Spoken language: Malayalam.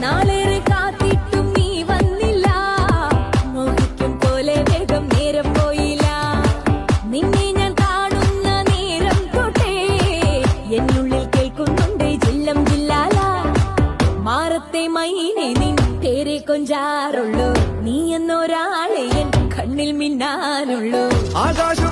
നാളേറെ കാത്തിട്ടും നീ വന്നില്ല. മോഹിക്കും പോലെ വേഗം നേരം പോയില്ല. നിന്നെ ഞാൻ കാണുന്ന നേരം തൊട്ടേ എന്നുള്ളിൽ കേൾക്കുന്നുണ്ട് ജില്ലം ജില്ലാല. മാറത്തെ മൈനെ നിൻ പേരെ കൊഞ്ചാറുള്ളൂ. നീ എന്നൊരാളെ എൻ കണ്ണിൽ മിന്നാനുള്ളൂ. ആകാശം